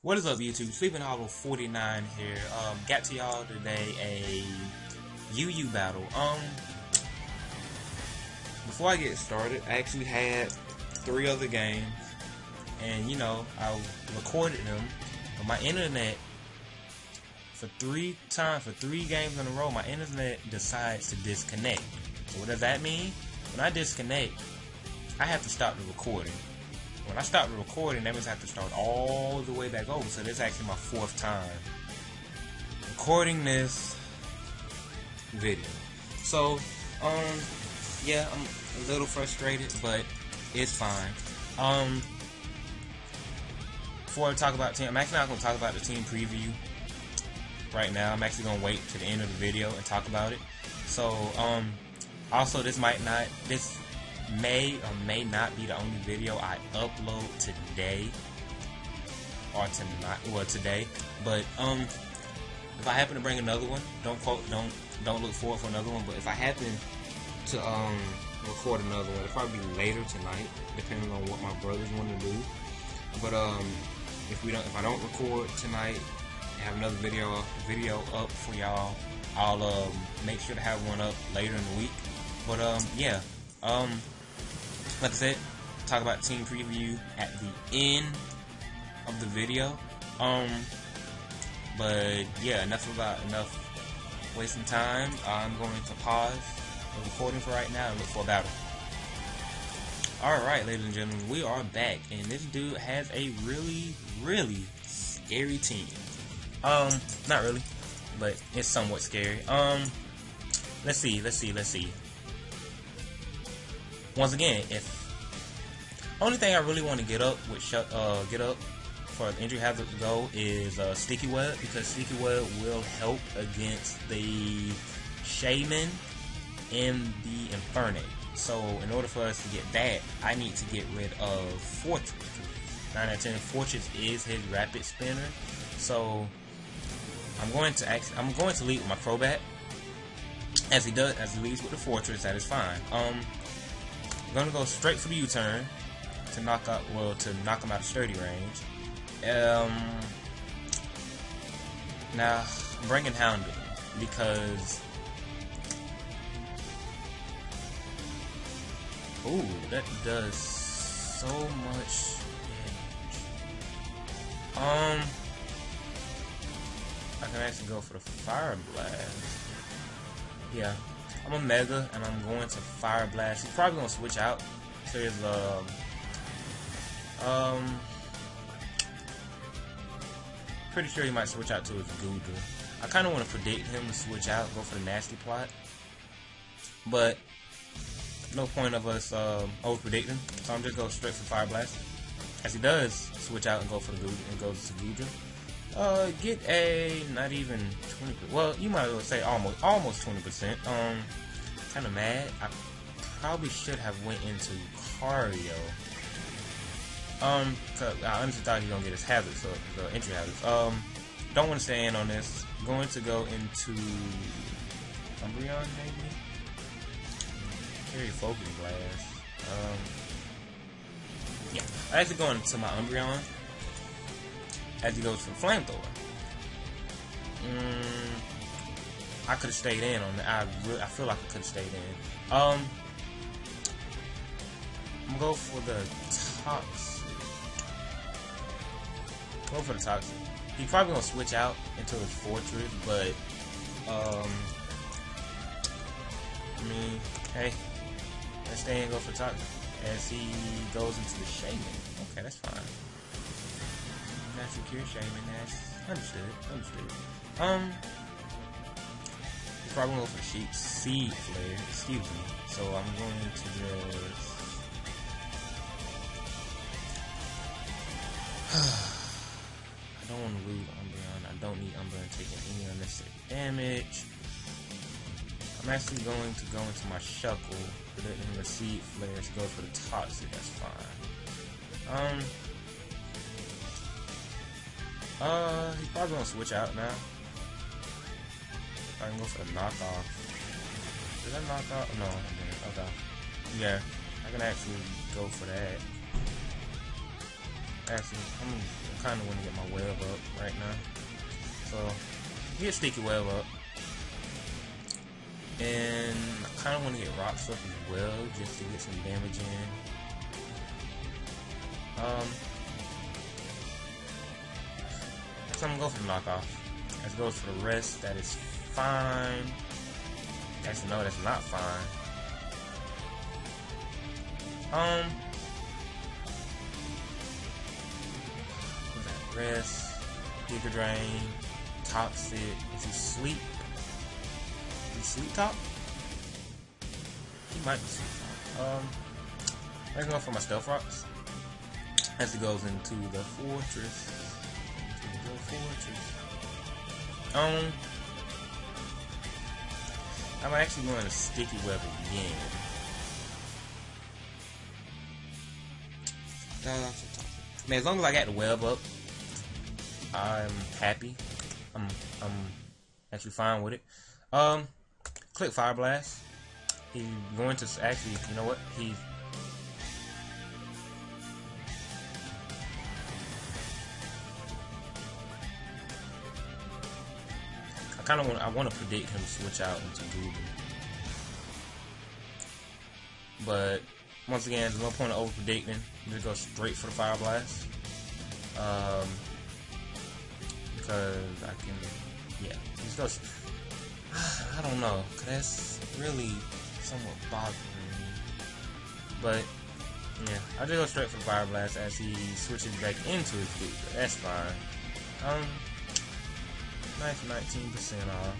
What is up, YouTube? Sleeping Hollow 49 here. Got to y'all today a UU battle. Before I get started, I actually had 3 other games, and you know, I recorded them, but my internet for 3 games in a row, my internet decides to disconnect. So what does that mean? When I disconnect, I have to stop the recording. When I stop the recording, that means I have to start all the way back over. So this is actually my 4th time recording this video. So, yeah, I'm a little frustrated, but it's fine. Before I talk about team, I'm actually not going to talk about the team preview right now. I'm actually going to wait to the end of the video and talk about it. So, also this may or may not be the only video I upload today or tonight. Well, today, but if I happen to bring another one, don't look forward for another one. But if I happen to record another one, it'll probably be later tonight, depending on what my brothers want to do. But if I don't record tonight and have another video up for y'all, I'll make sure to have one up later in the week. But yeah. Like I said, talk about team preview at the end of the video. But yeah, enough wasting time. I'm going to pause the recording for right now and look for a battle. Alright, ladies and gentlemen, we are back, and this dude has a really scary team. Not really, but it's somewhat scary. Let's see. Once again, only thing I really want to get up for injury hazard to go is Sticky Web, because Sticky Web will help against the Shaman and the Infernape. So in order for us to get that, I need to get rid of Fortress. 9 out of 10 Fortress is his rapid spinner. So I'm going to lead with my Crobat. As he leads with the Fortress, that is fine. I'm gonna go straight for the U-turn to knock him out of sturdy range. Now I'm bringing Hounded because that does so much damage. I can actually go for the Fire Blast. Yeah. I'm a Mega, and I'm going to Fire Blast. He's probably going to switch out to his, pretty sure he might switch out to his Goodra. I kind of want to predict him to switch out, go for the Nasty Plot. But, no point of us, over-predicting. So I'm just going straight for Fire Blast. As he does switch out and go for the Goodra, and goes to Goodra. Get a, not even 20%, well, you might as well say almost 20%. Kind of mad. I probably should have went into cardio. Cause I honestly thought he was gonna get his hazard, so the entry hazards. Don't want to stay in on this. Going to go into Umbreon, maybe? Carry Focus Blast. Yeah. I actually going into my Umbreon as he goes for the Flamethrower. I could have stayed in on that. I feel like I could have stayed in. I'm gonna go for the Toxic. Go for the Toxic. He's probably gonna switch out into his Fortress, but I mean, hey, let's stay and go for Toxic as he goes into the Shaman. Okay, that's fine. Natural Cure Shaman, that's understood. He's probably going to go for the Seed Flare, excuse me. So I'm going to just I don't want to lose Umbreon. I don't need Umbreon taking any unnecessary damage. I'm actually going to go into my Shuckle, put it in the Seed Flare to go for the Toxic, that's fine. He's probably gonna switch out now. I can go for the knockoff. Did I knock off? No, I didn't. Okay. Yeah, I can actually go for that. Actually, I'm kind of want to get my web up right now. So, get sticky web up. And I kind of want to get rocks up as well, just to get some damage in. So I'm going to go for the knockoff. As it goes for the rest, that is fine. Actually, no, that's not fine. Rest, Giga Drain, Toxic. Is he sleep? Is he sleep top? He might be sleep top. Let's go for my stealth rocks. As it goes into the fortress. I'm actually going to sticky web again. Man, as long as I got the web up, I'm happy. I'm actually fine with it. Click Fire Blast. He's going to actually, you know what? I want to predict him to switch out into Google. But once again, there's no point of over predicting. Just go straight for the Fire Blast. Because I can, yeah, just go. I don't know, cause that's really somewhat bothering me. But yeah, I'll just go straight for the Fire Blast as he switches back into his Google. That's fine. Nice 19% off.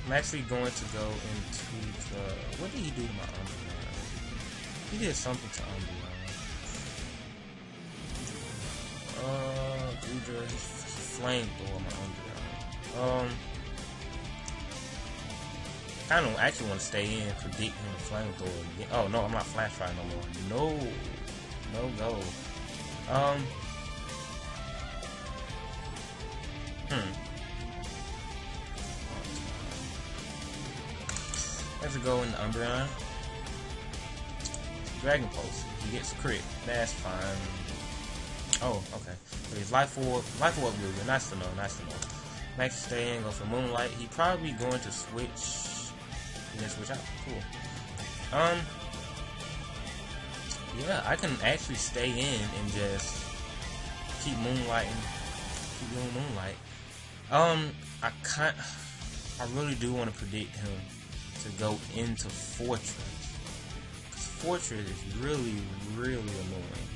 I'm actually going to go into the. What did he do to my Umbreon? He did something to Umbreon. Udra, flamethrower my Umbreon. I don't actually want to stay in and predict him to flamethrower again. Oh no, I'm not flash fire no more. No go. Let's go in the Umbreon. Dragon Pulse. He gets a crit. That's fine. Oh, okay. So he's Life Orb Blue. Nice to know. Max stay in, go for Moonlight. He probably going to switch. He didn't switch out. Cool. Yeah, I can actually stay in and just keep moonlighting. Keep doing Moonlight. I really do want to predict him to go into Fortress. Because Fortress is really annoying.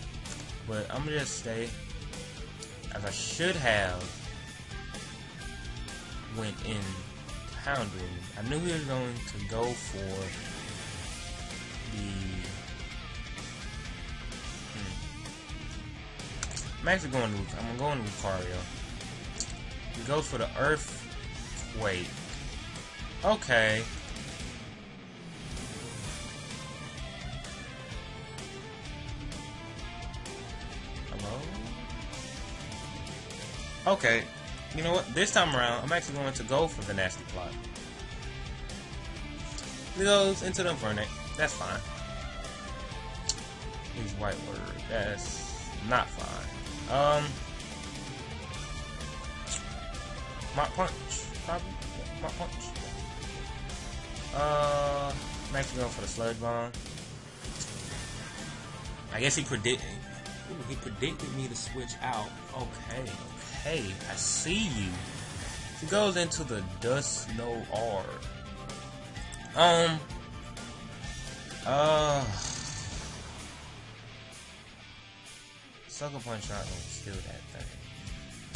But I'm gonna just stay, as I should have went in Houndoom. I knew he was going to go for the. I'm actually going to. I'm going to Lucario. He goes for the Earthquake. Okay. Hello? Okay. You know what? This time around, I'm actually going to go for the Nasty Plot. He goes into the Infernape. That's fine. He's White Word. That's not fine. Mach Punch, probably. Yeah, Mach Punch. I'm actually going for the Sludge Bomb. I guess he predicted me to switch out. Okay. I see you. He goes into the Dust Snow Orb. Sucker Punch not gonna steal that thing.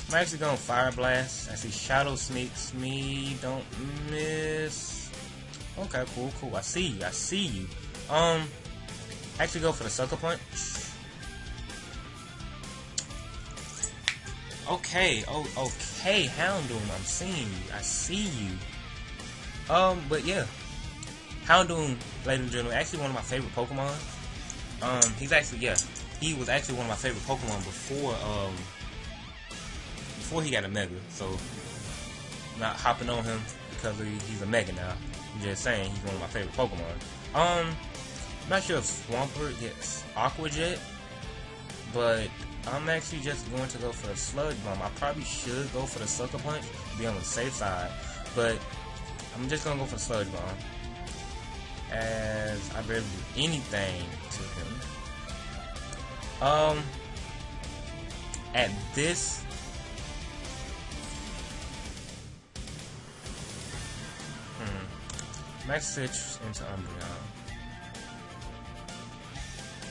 I'm actually going Fire Blast. I see Shadow Sneaks me. Don't miss. Okay, cool. I see you. Actually go for the Sucker Punch. Okay, okay, Houndoom, I'm seeing you. I see you. But yeah. Houndoom, ladies and gentlemen, actually one of my favorite Pokemon. He was actually one of my favorite Pokemon before he got a Mega. So, not hopping on him because he's a Mega now. I'm just saying he's one of my favorite Pokemon. I'm not sure if Swampert gets Aqua Jet, but I'm actually just going to go for a Sludge Bomb. I probably should go for the Sucker Punch to be on the safe side, but I'm just gonna go for Sludge Bomb, as I barely do anything to him. At this, Max switch into Umbreon.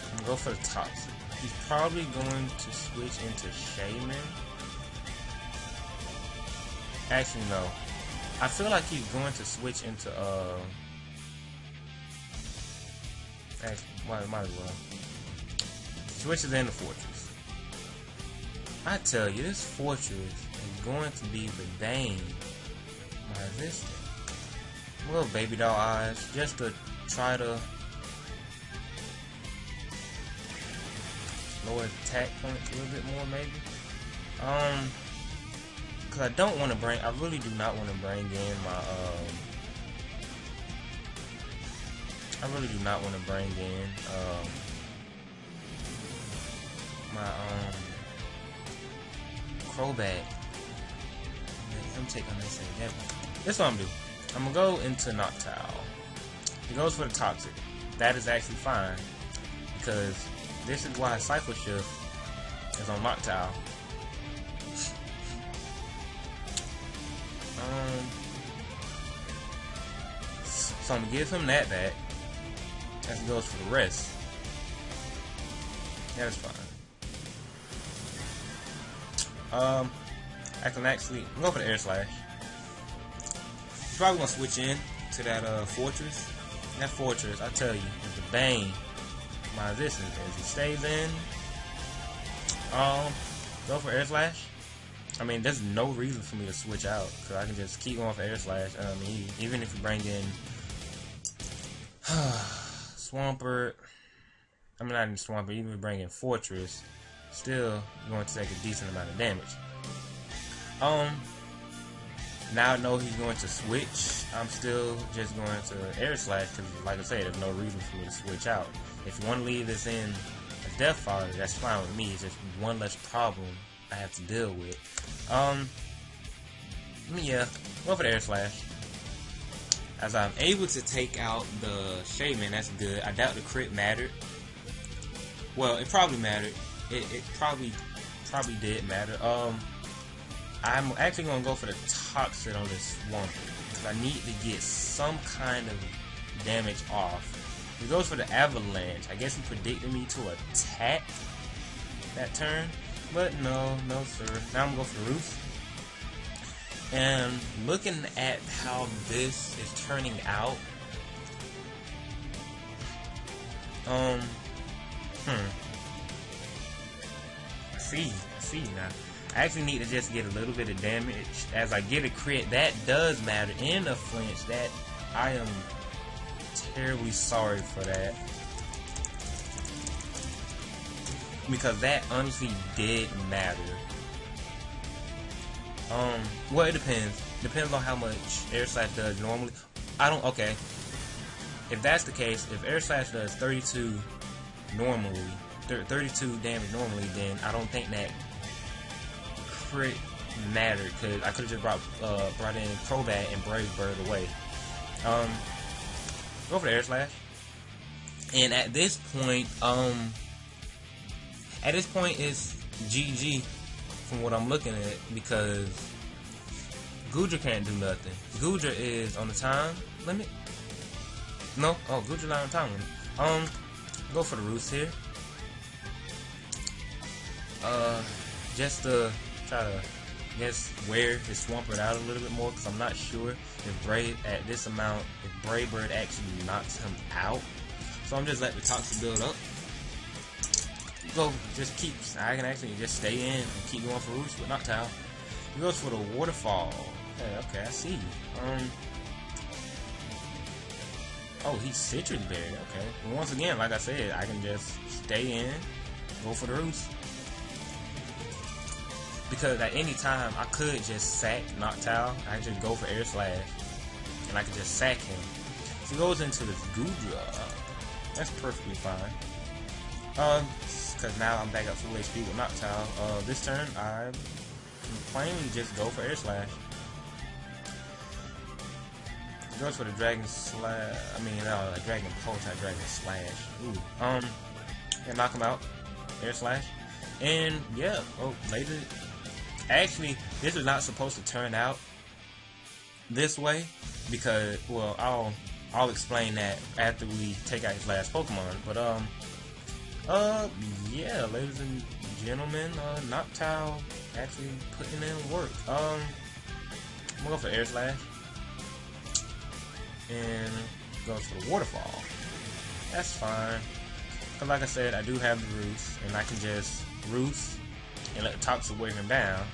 I'm gonna go for the Toxic. He's probably going to switch into Shaman. Actually, no. I feel like he's going to switch into actually, might as well. Switches into Fortress. I tell you, this Fortress is going to be the bane my existence. Little baby doll eyes, just to try to lower the attack points a little bit more, maybe. Cause I don't want to bring, I really do not want to bring in my, I really do not want to bring in, my, Crobat. I'm taking this again. This is what I'm doing. I'm gonna go into Noctowl. He goes for the Toxic. That is actually fine, because this is why Cycle Shift is on Noctowl. So I'm gonna give him that back as he goes for the rest. That is fine. I can actually go for the Air Slash. He's probably gonna switch in to that Fortress. And that Fortress, I tell you, is the bane of my existence. As he stays in, go for Air Slash. I mean, there's no reason for me to switch out, because I can just keep going for Air Slash. I mean, even if you bring in Swampert, I mean, not even Swampert, even if you bring in Fortress, still going to take a decent amount of damage. Now I know he's going to switch. I'm still just going to Air Slash, because, like I said, there's no reason for me to switch out. If you want to leave this in as Death Fodder, that's fine with me. It's just one less problem I have to deal with. Yeah, go for the Air Slash. As I'm able to take out the Shaman, that's good. I doubt the crit mattered. Well, it probably mattered. It probably did matter. I'm actually gonna go for the Toxic on this Swampert, because I need to get some kind of damage off. He goes for the Avalanche. I guess he predicted me to attack that turn, but no sir. Now I'm gonna go for the Roost. And looking at how this is turning out, I see now. I actually need to just get a little bit of damage. As I get a crit, that does matter. In a flinch, that I am terribly sorry for that, because that honestly did matter. Well, it depends. Depends on how much Air Slash does normally. Okay. If that's the case, if Air Slash does 32 normally, 32 damage normally, then I don't think that crit mattered, because I could have just brought in Crobat and Brave Bird away. Go for the Air Slash. And at this point it's GG from what I'm looking at, because Goodra can't do nothing. Goodra is on the time limit. No, Goodra not on time limit. Go for the Roost here. Just to try to guess wear his Swampert out a little bit more, because I'm not sure if at this amount, if Brave Bird actually knocks him out. So I'm just letting the Toxic build up. I can actually just stay in and keep going for Roost with Noctowl. He goes for the Waterfall. Okay, I see. He's Citrus Berry. Okay. And once again, like I said, I can just stay in, go for the Roost. Because at any time, I could just sack Noctowl. I can just go for Air Slash, and I can just sack him. So he goes into this Goodra. That's perfectly fine. because now I'm back up full HP with Noctowl. This turn, I can plainly just go for Air Slash. Goes for the Dragon Slash. I mean, no, like Dragon Pulse, not Dragon Slash. Ooh. And knock him out. Air Slash. And yeah, later. Actually, this is not supposed to turn out this way because, well, I'll explain that after we take out his last Pokemon. But yeah, ladies and gentlemen, Noctowl actually putting in work. I'm gonna go for Air Slash. And goes for the Waterfall. That's fine. Cause like I said, I do have the Roost, and I can just Roost and let the Toxic wear him down.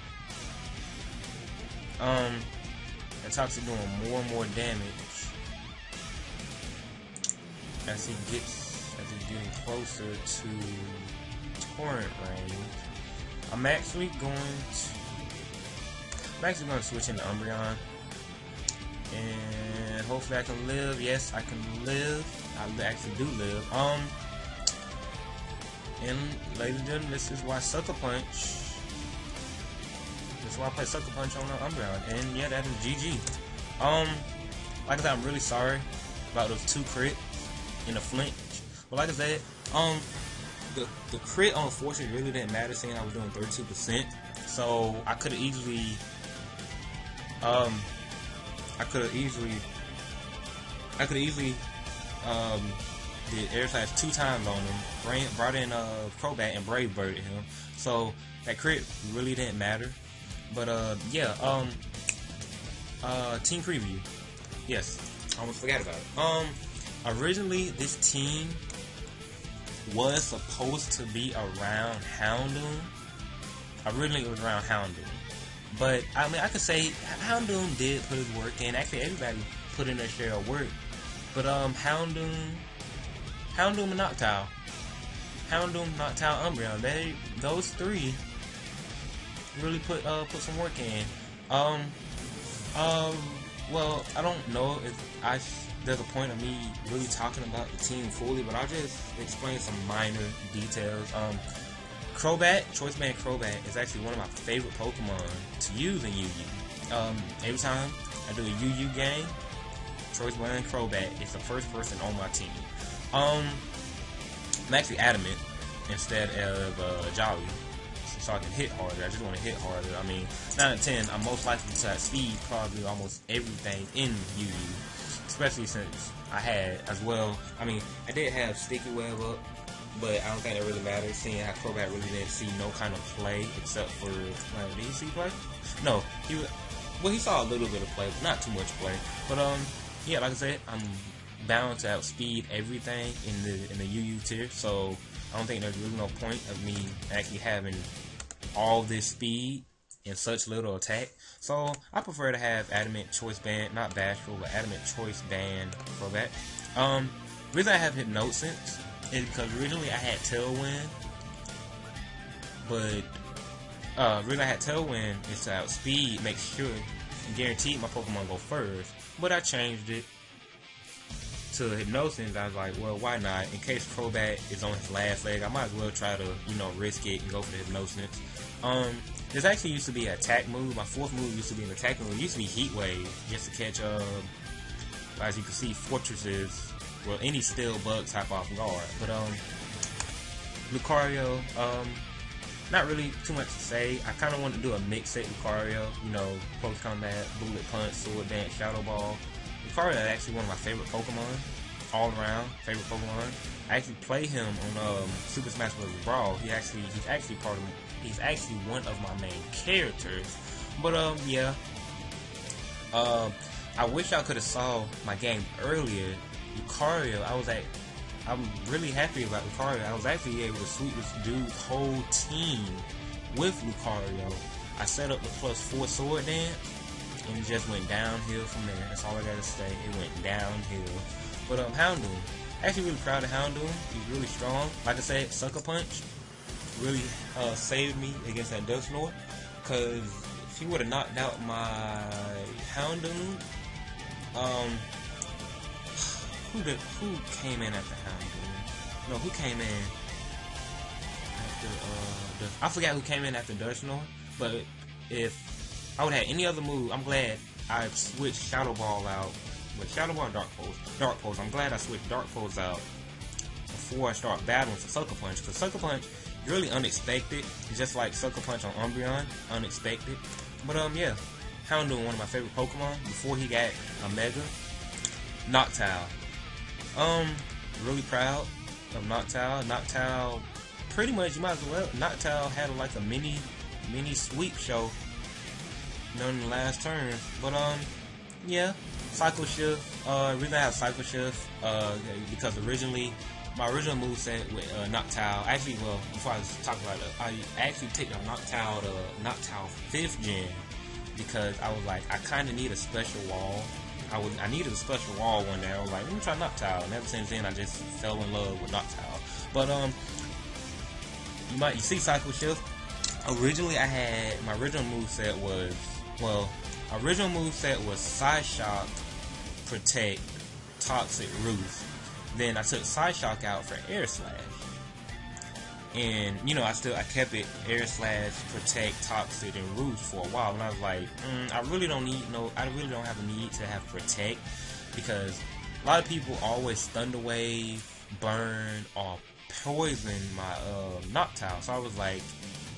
The Toxic doing more and more damage as he's getting closer to Torrent range. I'm actually going to switch into Umbreon. And hopefully I can live. Yes, I can live. I actually do live. And ladies and gentlemen, this is why Sucker Punch. This is why I play Sucker Punch on Umbreon. And yeah, that is GG. Like I said, I'm really sorry about those 2 crits in the flinch. But like I said, the crit unfortunately really didn't matter, seeing I was doing 32%. So I could have easily did Air Slash 2 times on him, brought in Crobat and Brave Birded him, so that crit really didn't matter. But yeah, team preview. Yes, I almost forgot about it. Originally this team was supposed to be around Houndoom. Originally it was around Houndoom. But, I mean, I could say Houndoom did put his work in. Actually, everybody put in their share of work. But, Houndoom and Noctowl. Houndoom, Noctowl, Umbreon. Those 3 really put some work in. Well, I don't know if there's a point of me really talking about the team fully, but I'll just explain some minor details. Crobat, Choice Band Crobat, is actually one of my favorite Pokemon to use in UU. Every time I do a UU game, Choice Band Crobat is the first person on my team. I'm actually Adamant instead of Jolly, so I can hit harder. I just want to hit harder. I mean, 9 out of 10, I'm most likely to have speed probably almost everything in UU, especially since I had as well. I mean, I did have Sticky Web up, but I don't think that really matters, seeing how Crobat really didn't see no kind of play except for, did he see play? No, he saw a little bit of play, but not too much play. But yeah, like I said, I'm bound to outspeed everything in the UU tier, so I don't think there's really no point of me actually having all this speed and such little attack. So I prefer to have Adamant Choice Band, not Bashful, but Adamant Choice Band Crobat. The reason I have Hypnosense is because originally I had Tailwind, but reason I had Tailwind is to outspeed, make sure, guaranteed my Pokemon go first. But I changed it to Hypnosense. I was like, well, why not? In case Crobat is on his last leg, I might as well try to, risk it and go for the Hypnosense. This actually used to be an attack move. My 4th move used to be an attack move. It used to be Heat Wave, just to catch, as you can see, Fortresses. Well, any steel bug type off guard. But, Lucario, not really too much to say. I kind of want to do a mix set Lucario, close combat, bullet punch, sword dance, shadow ball. Lucario is actually one of my favorite Pokemon, all around favorite Pokemon. I actually play him on Super Smash Bros. Brawl. He's actually one of my main characters. But yeah, I wish I could have saw my game earlier. Lucario, I'm really happy about Lucario. I was actually able to sweep this dude's whole team with Lucario. I set up the +4 sword dance, and it just went downhill from there. That's all I gotta say. It went downhill. But Houndoom, actually really proud of Houndoom. He's really strong. Like I said, Sucker Punch really saved me against that Dusknoir, because if he would have knocked out my Houndoom, who came in after Houndoom? No, who came in? after I forgot who came in after Dursnor, but if I would have had any other move, I'm glad I switched Shadow Ball out. With Shadow Ball or Dark Pulse? Dark Pulse. I'm glad I switched Dark Pulse out before I start battling for Sucker Punch, because Sucker Punch is really unexpected, just like Sucker Punch on Umbreon, unexpected. But yeah, Houndoom, one of my favorite Pokemon before he got a Mega. Noctowl. Really proud of Noctowl. Noctowl, pretty much, you might as well. Noctowl had like a mini sweep show during the last turn. But yeah, Cycle Shift. Reason I have Cycle Shift because originally my original moveset with Noctowl. Actually, well, before I talk about it, I actually picked up Noctowl to Noctowl 5th Gen because I was like, I kind of need a special wall. I needed a special wall one day. I was like, let me try Noctowl, and ever since then I just fell in love with Noctowl. But you see Cycle Shift. Originally, I had my original moveset was Psyshock, Protect, Toxic, Roost. Then I took Psyshock out for Air Slash. And, I kept it Air Slash, Protect, Toxic, and Roost for a while. And I was like, I really don't have a need to have Protect. Because a lot of people always Thunder Wave, Burn, or Poison my Noctowl. So I was like,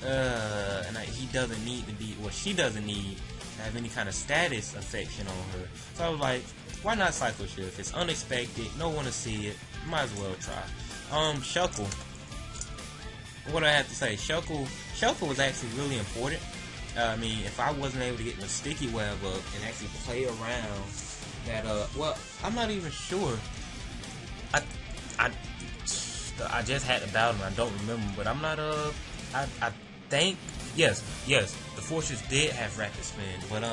he doesn't need to be, or she doesn't need to have any kind of status affection on her. So I was like, why not Cycle Shift? It's unexpected, no one to see it, might as well try. Shuckle. What do I have to say? Shuckle was actually really important. I mean, if I wasn't able to get the sticky web up and actually play around that, well, I'm not even sure. I just had to battle him, I don't remember, but I'm not, I think, yes, the Fortress did have Rapid Spin, but,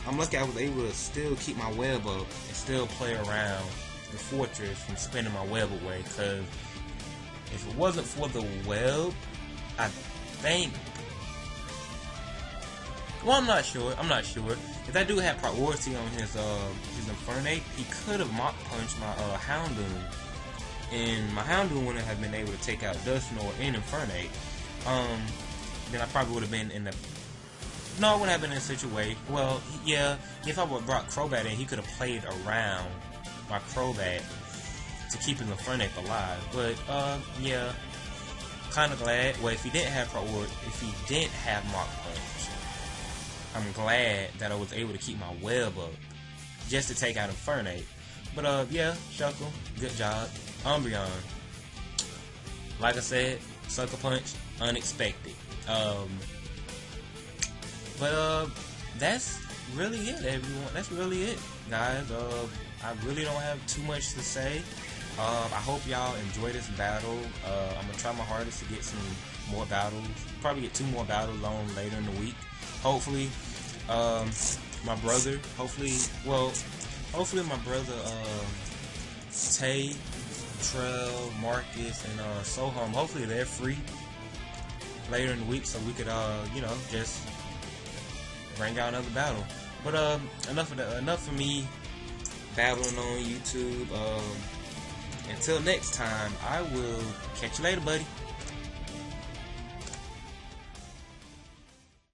I'm lucky I was able to still keep my web up and still play around the Fortress from spinning my web away, because if it wasn't for the web, I think, well, I'm not sure. If that dude had priority on his Infernape, he could have Mach Punched my Houndoom, and my Houndoom wouldn't have been able to take out Dusknoir and Infernape. Then I probably would have been in the... No, I wouldn't have been in a situation... Well, yeah, if I would have brought Crobat in, he could have played around my Crobat to keep his Infernape alive. But, yeah, kind of glad. Well, if he didn't have Mach Punch, I'm glad that I was able to keep my web up just to take out Infernape. But, yeah, Shuckle, good job. Umbreon, like I said, Sucker Punch, unexpected. But that's really it, everyone. That's really it, guys. I really don't have too much to say. I hope y'all enjoy this battle. I'm gonna try my hardest to get some more battles. Probably get 2 more battles on later in the week. Hopefully, my brother. Hopefully my brother Tay, Trell, Marcus, and Soham. Hopefully they're free later in the week, so we could just bring out another battle. But enough for me battling on YouTube. Until next time, I will catch you later, buddy.